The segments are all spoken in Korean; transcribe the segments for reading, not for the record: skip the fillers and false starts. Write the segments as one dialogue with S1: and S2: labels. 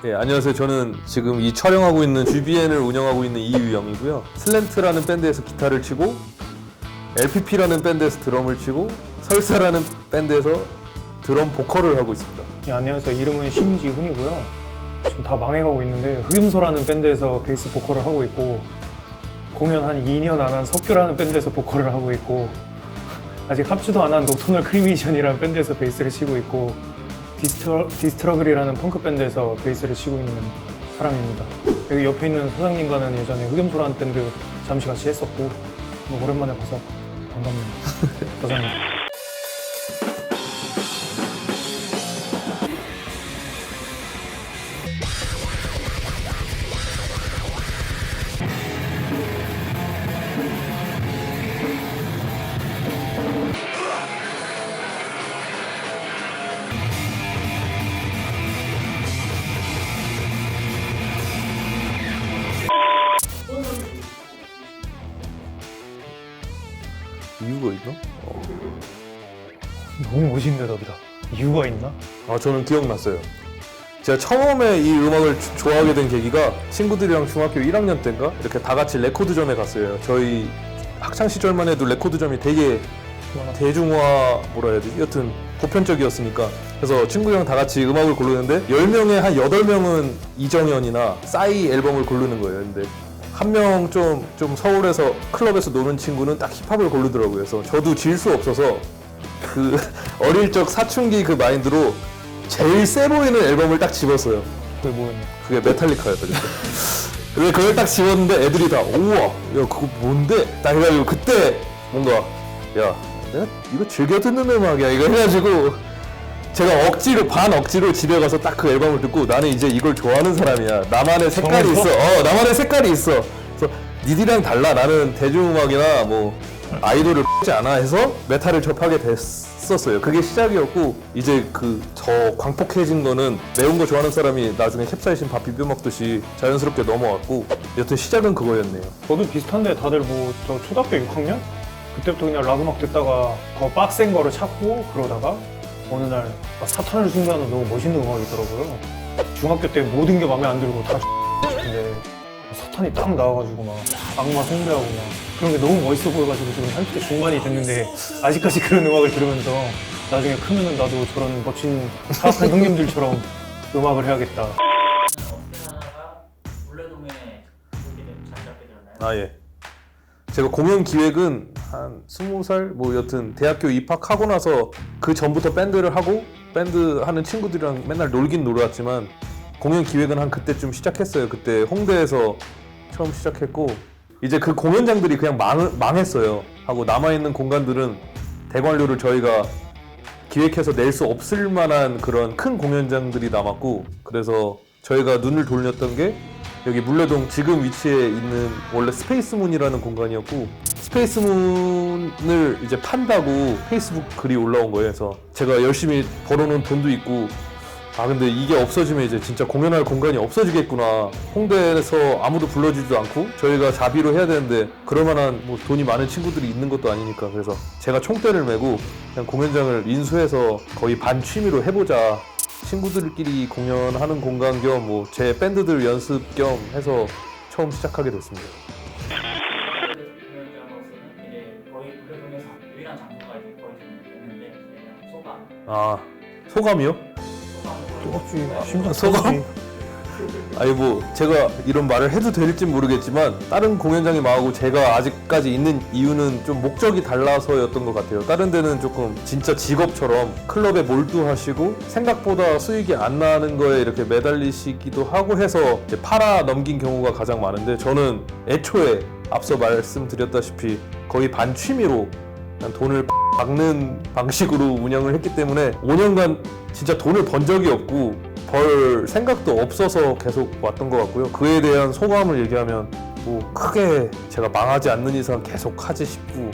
S1: 예, 안녕하세요. 저는 지금 이 촬영하고 있는 GBN을 운영하고 있는 이유영이고요. 슬렌트라는 밴드에서 기타를 치고 LPP라는 밴드에서 드럼을 치고 설사라는 밴드에서 드럼 보컬을 하고 있습니다.
S2: 네, 안녕하세요. 이름은 심지훈이고요. 지금 다 망해가고 있는데 흑염소라는 밴드에서 베이스 보컬을 하고 있고 공연 한 2년 안 한 석규라는 밴드에서 보컬을 하고 있고 아직 합주도 안 한 녹터널 크리미션이라는 밴드에서 베이스를 치고 있고 디스트러글이라는 펑크 밴드에서 베이스를 치고 있는 사람입니다. 여기 옆에 있는 소장님과는 예전에 흑염소라는 밴드 잠시 같이 했었고 오랜만에 봐서 반갑네요. 소장님.
S1: 이유가 있나?
S2: 너무 멋있는 대답이다. 이유가 있나?
S1: 아, 저는 기억났어요. 제가 처음에 이 음악을 좋아하게 된 계기가 친구들이랑 중학교 1학년 때인가 이렇게 다 같이 레코드점에 갔어요. 저희 학창 시절만 해도 레코드점이 되게 대중화 뭐라 해야 되지? 여튼 보편적이었으니까. 그래서 친구랑 다 같이 음악을 고르는데 10명에 한 8명은 이정현이나 싸이 앨범을 고르는 거예요. 근데 한 명 좀 서울에서 클럽에서 노는 친구는 딱 힙합을 고르더라고요. 그래서 저도 질 수 없어서 그 어릴 적 사춘기 그 마인드로 제일 세 보이는 앨범을 딱 집었어요.
S2: 그게 뭐였냐?
S1: 그게 메탈리카였다 그때. 근데 그걸 딱 집었는데 애들이 다 우와 야 그거 뭔데? 딱 해가지고 그때 뭔가 야 내가 이거 즐겨 듣는 음악이야 이거 해가지고 제가 억지로 반 억지로 집에 가서 딱 그 앨범을 듣고 나는 이제 이걸 좋아하는 사람이야. 나만의 색깔이 있어. 나만의 색깔이 있어. 그래서 니들이랑 달라. 나는 대중음악이나 뭐 아이돌을 X지 않아 해서 메탈을 접하게 됐었어요. 그게 시작이었고 이제 그 더 광폭해진 거는 매운 거 좋아하는 사람이 나중에 캡사이신 밥 비벼 먹듯이 자연스럽게 넘어왔고 여튼 시작은 그거였네요.
S2: 저도 비슷한데 다들 뭐 저 초등학교 6학년? 그때부터 그냥 락 음악 듣다가 더 빡센 거를 찾고 그러다가 어느 날 사탄을 숭배하는 너무 멋있는 음악이 있더라고요. 중학교 때 모든 게 마음에 안 들고 다 근데 사탄이 딱 나와가지고 막 악마 숭배하고 막 그런 게 너무 멋있어 보여가지고 지금 30대 중반이 됐는데 아직까지 그런 음악을 들으면서 나중에 크면은 나도 저런 멋진 사악한 형님들처럼 음악을 해야겠다.
S3: 물레동에 그렇게 잘 잡게 되었나요?
S1: 아 예. 제가 공연 기획은 한 20살 뭐 여튼 대학교 입학하고 나서 그 전부터 밴드를 하고 밴드 하는 친구들이랑 맨날 놀긴 놀았지만 공연 기획은 한 그때쯤 시작했어요. 그때 홍대에서 처음 시작했고 이제 그 공연장들이 그냥 망했어요. 하고 남아있는 공간들은 대관료를 저희가 기획해서 낼 수 없을 만한 그런 큰 공연장들이 남았고 그래서 저희가 눈을 돌렸던 게 여기 물레동 지금 위치에 있는 원래 스페이스문이라는 공간이었고 스페이스문을 이제 판다고 페이스북 글이 올라온 거예요. 그래서 제가 열심히 벌어놓은 돈도 있고 아 근데 이게 없어지면 이제 진짜 공연할 공간이 없어지겠구나. 홍대에서 아무도 불러주지도 않고 저희가 자비로 해야 되는데 그럴 만한 뭐 돈이 많은 친구들이 있는 것도 아니니까 그래서 제가 총대를 메고 그냥 공연장을 인수해서 거의 반 취미로 해보자. 친구들끼리 공연하는 공간 겸 뭐 제 밴드들 연습 겸 해서 처음 시작하게 됐습니다.
S3: 공연장으로서는 이제 거의 물레동에서 유일한 장소가 이제 거의 됐는데 그냥 소감.
S1: 아 소감이요?
S2: 뜨겁지. 심장
S1: 소감?
S2: 뜨겁지.
S1: 아니 뭐 제가 이런 말을 해도 될지 모르겠지만 다른 공연장이 망하고 제가 아직까지 있는 이유는 좀 목적이 달라서였던 것 같아요. 다른 데는 조금 진짜 직업처럼 클럽에 몰두하시고 생각보다 수익이 안 나는 거에 이렇게 매달리시기도 하고 해서 이제 팔아 넘긴 경우가 가장 많은데 저는 애초에 앞서 말씀드렸다시피 거의 반 취미로 그냥 돈을 박는 방식으로 운영을 했기 때문에 5년간 진짜 돈을 번 적이 없고 벌 생각도 없어서 계속 왔던 것 같고요. 그에 대한 소감을 얘기하면 뭐 크게 제가 망하지 않는 이상 계속 하지 싶고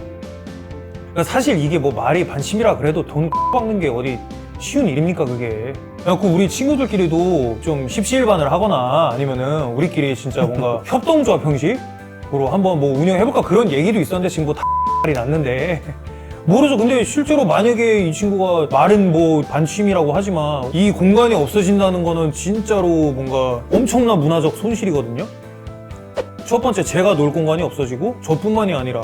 S2: 그러니까 사실 이게 뭐 말이 반심이라 그래도 돈 받는 게 어디 쉬운 일입니까 그게. 그래갖고 우리 친구들끼리도 좀 십시일반을 하거나 아니면은 우리끼리 진짜 뭔가 협동조합 형식으로 한번 뭐 운영해볼까 그런 얘기도 있었는데 지금 뭐 다 났는데 모르죠. 근데 실제로 만약에 이 친구가 말은 뭐 반취미라고 하지만 이 공간이 없어진다는 거는 진짜로 뭔가 엄청난 문화적 손실이거든요. 첫 번째, 제가 놀 공간이 없어지고 저뿐만이 아니라,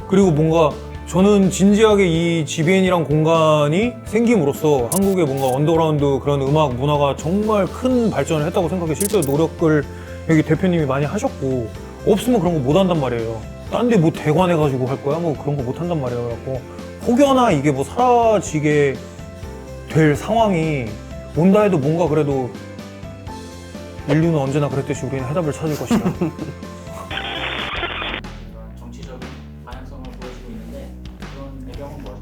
S2: 그리고 뭔가 저는 진지하게 이 GBN이란 공간이 생김으로써 한국의 뭔가 언더그라운드 그런 음악 문화가 정말 큰 발전을 했다고 생각해. 실제로 노력을 여기 대표님이 많이 하셨고, 없으면 그런 거 못 한단 말이에요. 딴 데 뭐 대관해가지고 할 거야? 뭐 그런 거 못 한단 말이에요. 그래갖고 혹여나 이게 뭐 사라지게 될 상황이 온다 해도 뭔가 그래도 인류는 언제나 그랬듯이 우리는 해답을 찾을 것이다.
S3: 정치적인 방향성을 보여주고 있는데 그런 배경은 뭐죠?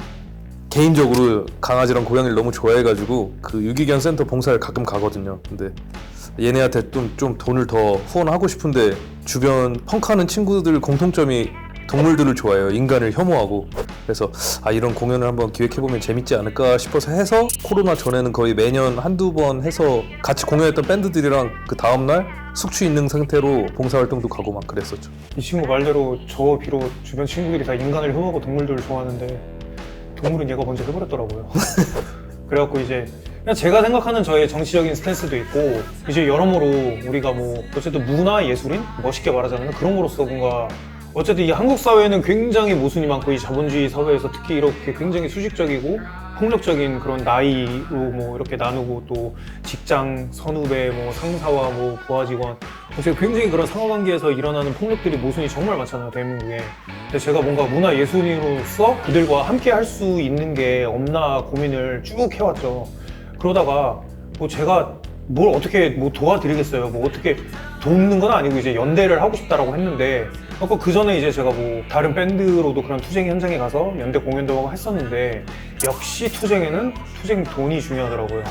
S1: 개인적으로 강아지랑 고양이를 너무 좋아해가지고 그 유기견 센터 봉사를 가끔 가거든요. 근데 얘네한테 좀 돈을 더 후원하고 싶은데 주변 펑크하는 친구들 공통점이 동물들을 좋아해요. 인간을 혐오하고. 그래서 이런 공연을 한번 기획해보면 재밌지 않을까 싶어서 해서, 코로나 전에는 거의 매년 한두 번 해서 같이 공연했던 밴드들이랑 그 다음날 숙취 있는 상태로 봉사활동도 가고 막 그랬었죠.
S2: 이 친구 말대로 저 비록 주변 친구들이 다 인간을 혐오하고 동물들을 좋아하는데 동물은 얘가 먼저 해버렸더라고요. 그래갖고 이제 그냥 제가 생각하는 저의 정치적인 스탠스도 있고, 이제 여러모로 우리가 뭐 어쨌든 문화 예술인? 멋있게 말하자면 그런 거로서 뭔가 어쨌든 이 한국 사회는 굉장히 모순이 많고, 이 자본주의 사회에서 특히 이렇게 굉장히 수직적이고 폭력적인 그런 나이로 뭐 이렇게 나누고, 또 직장 선후배 뭐 상사와 뭐 부하 직원, 어쨌든 굉장히 그런 상호관계에서 일어나는 폭력들이 모순이 정말 많잖아요, 대한민국에. 근데 제가 뭔가 문화 예술인으로서 그들과 함께 할 수 있는 게 없나 고민을 쭉 해왔죠. 그러다가 뭐 제가 뭘 어떻게 뭐 도와드리겠어요. 뭐 어떻게 돕는 건 아니고 이제 연대를 하고 싶다라고 했는데, 그 전에 이제 제가 뭐 다른 밴드로도 그런 투쟁 현장에 가서 연대 공연도 하고 했었는데, 역시 투쟁에는 투쟁 돈이 중요하더라고요.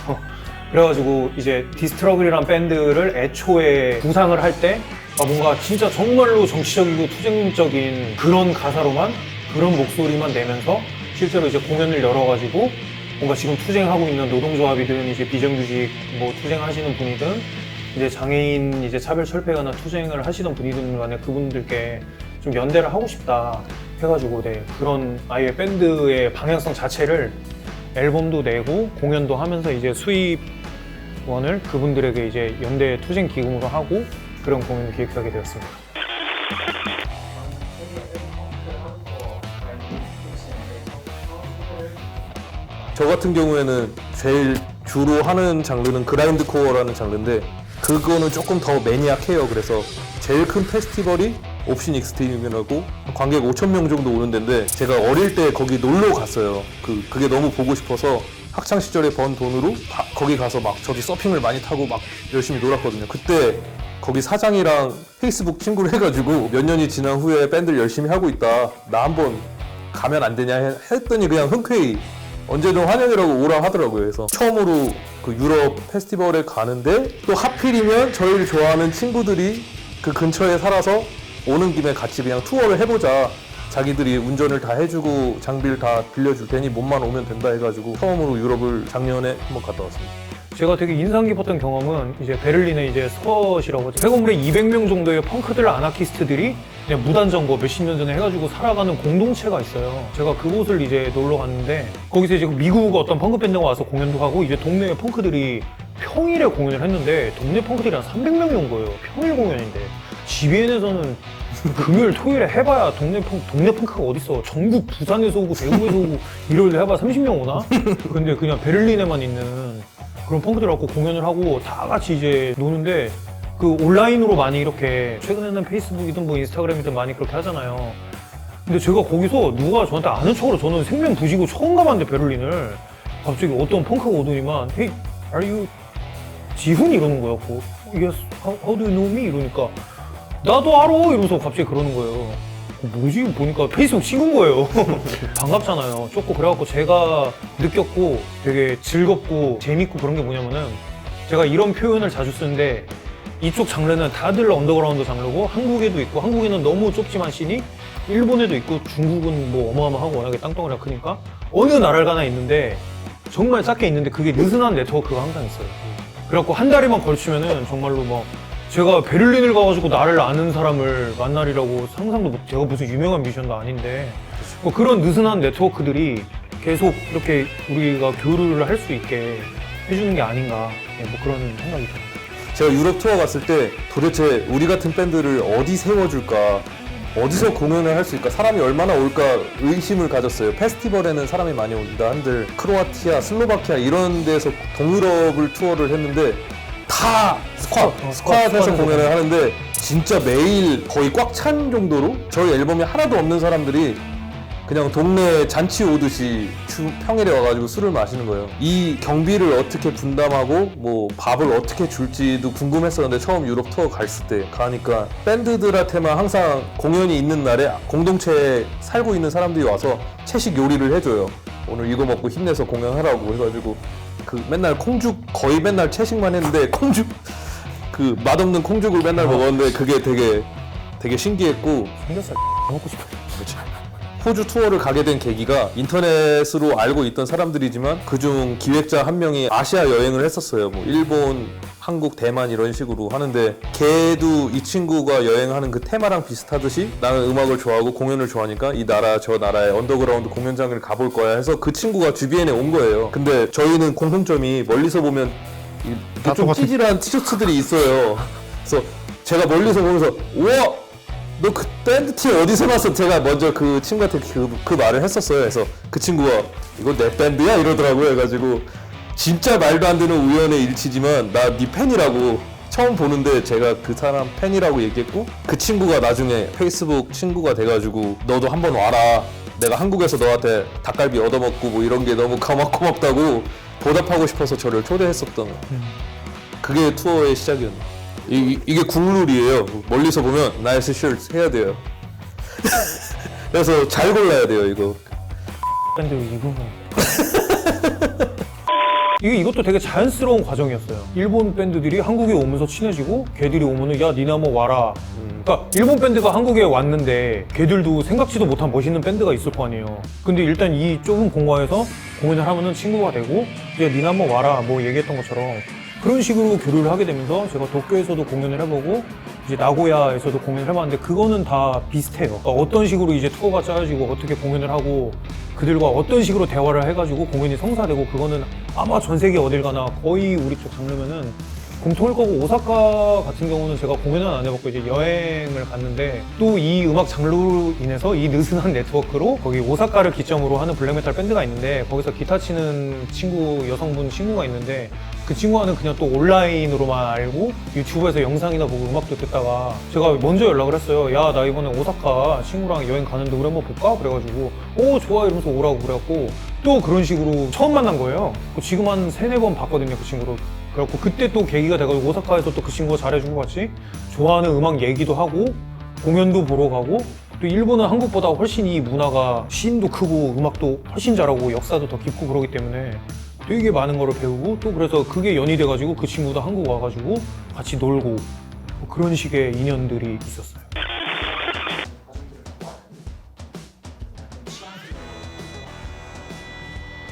S2: 그래가지고 이제 디스트러글이란 밴드를 애초에 구상을 할 때 뭔가 진짜 정말로 정치적이고 투쟁적인 그런 가사로만, 그런 목소리만 내면서 실제로 이제 공연을 열어가지고 뭔가 지금 투쟁하고 있는 노동조합이든 이제 비정규직 뭐 투쟁하시는 분이든 이제 장애인 이제 차별 철폐가나 투쟁을 하시던 분이든 간에 그분들께 좀 연대를 하고 싶다 해가지고, 네, 그런 아예 밴드의 방향성 자체를 앨범도 내고 공연도 하면서 이제 수입원을 그분들에게 이제 연대 투쟁 기금으로 하고 그런 공연을 기획하게 되었습니다.
S1: 저 같은 경우에는 제일 주로 하는 장르는 그라인드코어라는 장르인데, 그거는 조금 더 매니악해요. 그래서 제일 큰 페스티벌이 옵신 익스트림이라고 관객 5,000명 정도 오는 데인데, 제가 어릴 때 거기 놀러 갔어요. 그게 너무 보고 싶어서 학창 시절에 번 돈으로 거기 가서 막 저도 서핑을 많이 타고 막 열심히 놀았거든요. 그때 거기 사장이랑 페이스북 친구를 해가지고 몇 년이 지난 후에 밴드를 열심히 하고 있다, 나 한번 가면 안 되냐 했더니 그냥 흔쾌히 언제든 환영이라고 오라 하더라고요. 그래서 처음으로 그 유럽 페스티벌에 가는데, 또 하필이면 저희를 좋아하는 친구들이 그 근처에 살아서 오는 김에 같이 그냥 투어를 해보자, 자기들이 운전을 다 해주고 장비를 다 빌려줄 테니 몸만 오면 된다 해가지고 처음으로 유럽을 작년에 한번 갔다 왔습니다.
S2: 제가 되게 인상 깊었던 경험은 이제 베를린의 이제 스컷이라고 하죠. 세건물에 200명 정도의 펑크들 아나키스트들이 그냥 무단점거 몇십 년 전에 해가지고 살아가는 공동체가 있어요. 제가 그곳을 이제 놀러 갔는데, 거기서 이제 미국 어떤 펑크 밴드가 와서 공연도 하고, 이제 동네 펑크들이 평일에 공연을 했는데 동네 펑크들이 한 300명이 온 거예요. 평일 공연인데. GBN에서는 금요일 토요일에 해봐야 동네 펑크가 어딨어. 전국 부산에서 오고 대구에서 오고 일요일에 해봐야 30명 오나? 근데 그냥 베를린에만 있는 그런 펑크들 갖고 공연을 하고 다 같이 이제 노는데, 그 온라인으로 많이 이렇게 최근에는 페이스북이든 뭐 인스타그램이든 많이 그렇게 하잖아요. 근데 제가 거기서 누가 저한테 아는 척으로, 저는 생면 부시고 처음 가봤는데 베를린을, 갑자기 어떤 펑크가 오더니만 Hey, are you 지훈? 이러는 거예요. Yes, how do you know me? 이러니까 나도 알아! 이러면서 갑자기 그러는 거예요. 뭐지? 보니까 페이스북 친구인 거예요. 반갑잖아요. 좋고. 그래갖고 제가 느꼈고 되게 즐겁고 재밌고 그런 게 뭐냐면은, 제가 이런 표현을 자주 쓰는데, 이쪽 장르는 다들 언더그라운드 장르고 한국에도 있고, 한국에는 너무 좁지만 씬이 일본에도 있고, 중국은 뭐 어마어마하고 워낙에 땅덩어리가 크니까 어느 나라를 가나 있는데 정말 작게 있는데 그게 느슨한 네트워크가 항상 있어요. 그래갖고 한 달에만 걸치면은 정말로 뭐 제가 베를린을 가가지고 나를 아는 사람을 만나리라고 상상도 못, 제가 무슨 유명한 뮤지션도 아닌데 뭐 그런 느슨한 네트워크들이 계속 이렇게 우리가 교류를 할 수 있게 해주는 게 아닌가 뭐 그런 생각이 듭니다.
S1: 제가 유럽 투어 갔을 때 도대체 우리 같은 밴드를 어디 세워줄까, 어디서 공연을 할 수 있을까, 사람이 얼마나 올까 의심을 가졌어요. 페스티벌에는 사람이 많이 온다 한들 크로아티아, 슬로바키아 이런 데서 동유럽을 투어를 했는데 다 스쿼트에서 공연을 하는데 진짜 매일 거의 꽉 찬 정도로 저희 앨범에 하나도 없는 사람들이 그냥 동네 잔치 오듯이 평일에 와가지고 술을 마시는 거예요. 이 경비를 어떻게 분담하고 뭐 밥을 어떻게 줄지도 궁금했었는데 처음 유럽 투어 갔을 때 가니까 밴드들한테만 항상 공연이 있는 날에 공동체에 살고 있는 사람들이 와서 채식 요리를 해줘요. 오늘 이거 먹고 힘내서 공연하라고 해가지고 그 맨날 콩죽 거의 맨날 채식만 했는데 콩죽 그 맛없는 콩죽을 맨날 먹었는데 그게 되게 신기했고
S2: 삼겹살 먹고 싶어요.
S1: 호주 투어를 가게 된 계기가 인터넷으로 알고 있던 사람들이지만 그중 기획자 한 명이 아시아 여행을 했었어요. 뭐 일본, 한국, 대만 이런 식으로 하는데 걔도 이 친구가 여행하는 그 테마랑 비슷하듯이 나는 음악을 좋아하고 공연을 좋아하니까 이 나라 저 나라의 언더그라운드 공연장을 가볼 거야 해서 그 친구가 주비엔에 온 거예요. 근데 저희는 공통점이 멀리서 보면 이렇게 좀 찌질한 티셔츠들이 있어요. 그래서 제가 멀리서 보면서 우와! 너 그 밴드 티 어디서 났어? 제가 먼저 그 친구한테 그 말을 했었어요. 그래서 그 친구가 이거 내 밴드야? 이러더라고요. 해가지고 진짜 말도 안 되는 우연의 일치지만 나 네 팬이라고 처음 보는데 제가 그 사람 팬이라고 얘기했고 그 친구가 나중에 페이스북 친구가 돼가지고 너도 한번 와라. 내가 한국에서 너한테 닭갈비 얻어먹고 뭐 이런 게 너무 고맙다고 보답하고 싶어서 저를 초대했었던 그게 투어의 시작이었네요. 이게 국룰이에요. 멀리서 보면 나이스 셔츠 해야 돼요. 그래서 잘 골라야 돼요 이거.
S2: 밴드 이거 이것도 되게 자연스러운 과정이었어요. 일본 밴드들이 한국에 오면서 친해지고 걔들이 오면은 야 니네 한번 와라. 그러니까 일본 밴드가 한국에 왔는데 걔들도 생각지도 못한 멋있는 밴드가 있을 거 아니에요. 근데 일단 이 좁은 공간에서 공연을 하면은 친구가 되고 야 니네 한번 와라 뭐 얘기했던 것처럼 그런 식으로 교류를 하게 되면서 제가 도쿄에서도 공연을 해보고 이제 나고야에서도 공연을 해봤는데 그거는 다 비슷해요. 그러니까 어떤 식으로 이제 투어가 짜여지고 어떻게 공연을 하고 그들과 어떤 식으로 대화를 해가지고 공연이 성사되고 그거는 아마 전 세계 어딜 가나 거의 우리 쪽 장르면은 공통일 거고 오사카 같은 경우는 제가 공연은 안 해봤고 이제 여행을 갔는데 또 이 음악 장르로 인해서 이 느슨한 네트워크로 거기 오사카를 기점으로 하는 블랙메탈 밴드가 있는데 거기서 기타 치는 친구 여성분 친구가 있는데 그 친구와는 그냥 또 온라인으로만 알고 유튜브에서 영상이나 보고 음악도 듣다가 제가 먼저 연락을 했어요. 야 나 이번에 오사카 친구랑 여행 가는데 우리 한번 볼까? 그래가지고 오 좋아 이러면서 오라고 그래갖고 또 그런 식으로 처음 만난 거예요. 지금 한 3-4번 봤거든요 그 친구를. 그래갖고 그때 또 계기가 돼가지고 오사카에서 또 그 친구가 잘해준 것 같이 좋아하는 음악 얘기도 하고 공연도 보러 가고 또 일본은 한국보다 훨씬 이 문화가 시인도 크고 음악도 훨씬 잘하고 역사도 더 깊고 그러기 때문에 되게 많은 거를 배우고 또 그래서 그게 연이 돼가지고 그 친구도 한국 와가지고 같이 놀고 뭐 그런 식의 인연들이 있었어요.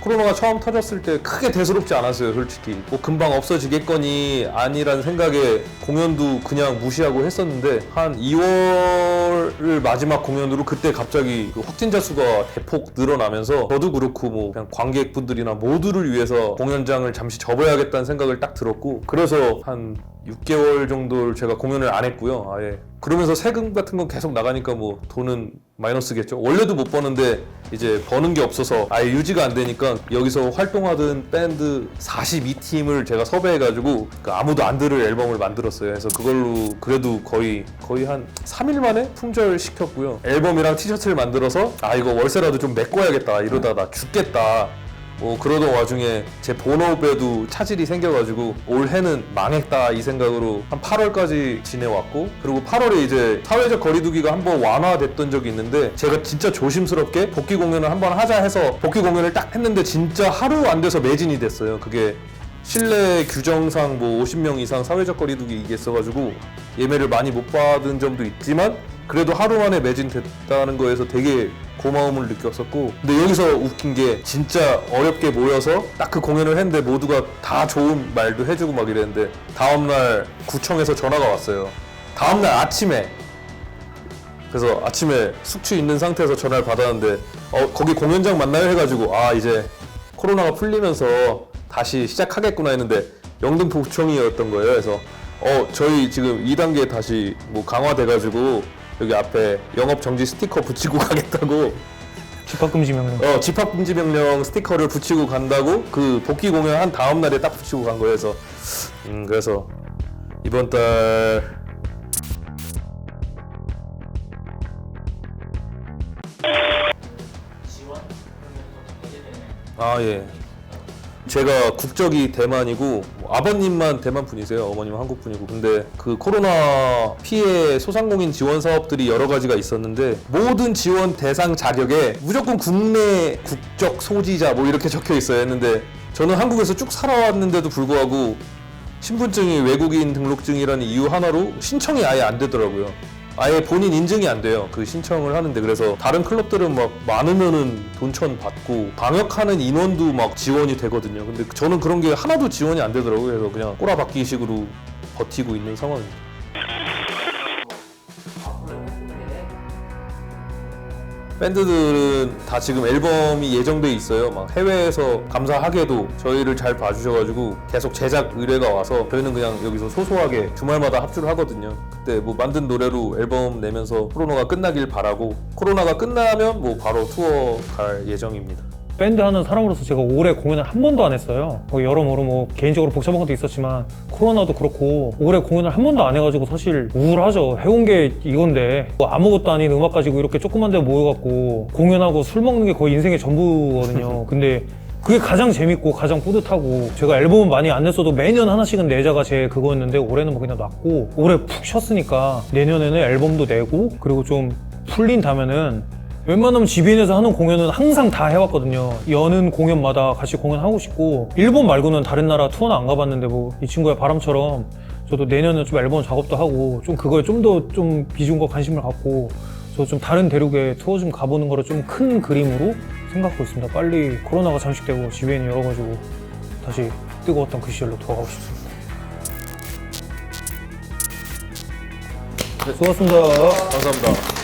S1: 코로나가 처음 터졌을 때 크게 대수롭지 않았어요 솔직히. 뭐 금방 없어지겠거니 아니란 생각에 공연도 그냥 무시하고 했었는데 한 2월을 마지막 공연으로 그때 갑자기 그 확진자 수가 대폭 늘어나면서 저도 그렇고 뭐 그냥 관객분들이나 모두를 위해서 공연장을 잠시 접어야겠다는 생각을 딱 들었고 그래서 한 6개월 정도를 제가 공연을 안 했고요 아예. 그러면서 세금 같은 건 계속 나가니까 뭐 돈은 마이너스겠죠. 원래도 못 버는데 이제 버는 게 없어서 아예 유지가 안 되니까 여기서 활동하던 밴드 42팀을 제가 섭외해가지고 그 아무도 안 들을 앨범을 만들었어요. 그래서 그걸로 그래도 거의 한 3일 만에 품절 시켰고요. 앨범이랑 티셔츠를 만들어서 아 이거 월세라도 좀 메꿔야겠다 이러다 나 죽겠다. 뭐 그러던 와중에 제 본업에도 차질이 생겨가지고 올해는 망했다 이 생각으로 한 8월까지 지내왔고 그리고 8월에 이제 사회적 거리두기가 한번 완화됐던 적이 있는데 제가 진짜 조심스럽게 복귀 공연을 한번 하자 해서 복귀 공연을 딱 했는데 진짜 하루 안 돼서 매진이 됐어요. 그게 실내 규정상 뭐 50명 이상 사회적 거리두기 이게 있어가지고 예매를 많이 못 받은 점도 있지만 그래도 하루 만에 매진됐다는 거에서 되게 고마움을 느꼈었고, 근데 여기서 웃긴 게 진짜 어렵게 모여서 딱 그 공연을 했는데 모두가 다 좋은 말도 해주고 막 이랬는데 다음날 구청에서 전화가 왔어요. 다음날 아침에. 그래서 아침에 숙취 있는 상태에서 전화를 받았는데 거기 공연장 맞나요? 해가지고 아 이제 코로나가 풀리면서 다시 시작하겠구나 했는데 영등포구청이었던 거예요. 그래서 저희 지금 2단계 다시 뭐 강화돼가지고 여기 앞에 영업 정지 스티커 붙이고 가겠다고
S2: 집합금지 명령.
S1: 집합금지 명령 스티커를 붙이고 간다고 그 복귀 공연 한 다음 날에 딱 붙이고 간 거여서 그래서 이번 달
S3: 지원 그러면서 배제되는
S1: 예. 제가 국적이 대만이고 아버님만 대만 분이세요. 어머님은 한국 분이고. 근데 그 코로나 피해 소상공인 지원 사업들이 여러 가지가 있었는데 모든 지원 대상 자격에 무조건 국내 국적 소지자 뭐 이렇게 적혀 있어야 했는데 저는 한국에서 쭉 살아왔는데도 불구하고 신분증이 외국인 등록증이라는 이유 하나로 신청이 아예 안 되더라고요. 아예 본인 인증이 안 돼요. 그 신청을 하는데. 그래서 다른 클럽들은 막 많으면은 돈천 받고 방역하는 인원도 막 지원이 되거든요. 근데 저는 그런 게 하나도 지원이 안 되더라고요. 그래서 그냥 꼬라박기식으로 버티고 있는 상황입니다.
S3: 앞으로
S1: 밴드들은 다 지금 앨범이 예정돼 있어요. 막 해외에서 감사하게도 저희를 잘 봐주셔가지고 계속 제작 의뢰가 와서 저희는 그냥 여기서 소소하게 주말마다 합주를 하거든요. 그때 뭐 만든 노래로 앨범 내면서 코로나가 끝나길 바라고 코로나가 끝나면 뭐 바로 투어 갈 예정입니다.
S2: 밴드 하는 사람으로서 제가 올해 공연을 한 번도 안 했어요. 여러모로 뭐 개인적으로 복잡한 것도 있었지만 코로나도 그렇고 올해 공연을 한 번도 안 해가지고 사실 우울하죠. 해온 게 이건데 뭐 아무것도 아닌 음악 가지고 이렇게 조그만 데 모여갖고 공연하고 술 먹는 게 거의 인생의 전부거든요. 근데 그게 가장 재밌고 가장 뿌듯하고 제가 앨범은 많이 안 냈어도 매년 하나씩은 내자가 제 그거였는데 올해는 뭐 그냥 놨고 올해 푹 쉬었으니까 내년에는 앨범도 내고 그리고 좀 풀린다면은 웬만하면 지비인에서 하는 공연은 항상 다 해왔거든요. 여는 공연마다 같이 공연하고 싶고 일본 말고는 다른 나라 투어는 안 가봤는데 뭐 이 친구의 바람처럼 저도 내년에 좀 앨범 작업도 하고 좀 그거에 좀 더 좀 비중과 관심을 갖고 저 좀 다른 대륙에 투어 좀 가보는 거를 좀 큰 그림으로 생각하고 있습니다. 빨리 코로나가 잠식되고 지비인이 열어가지고 다시 뜨거웠던 그 시절로 돌아가고 싶습니다. 네, 수고하셨습니다.
S1: 감사합니다.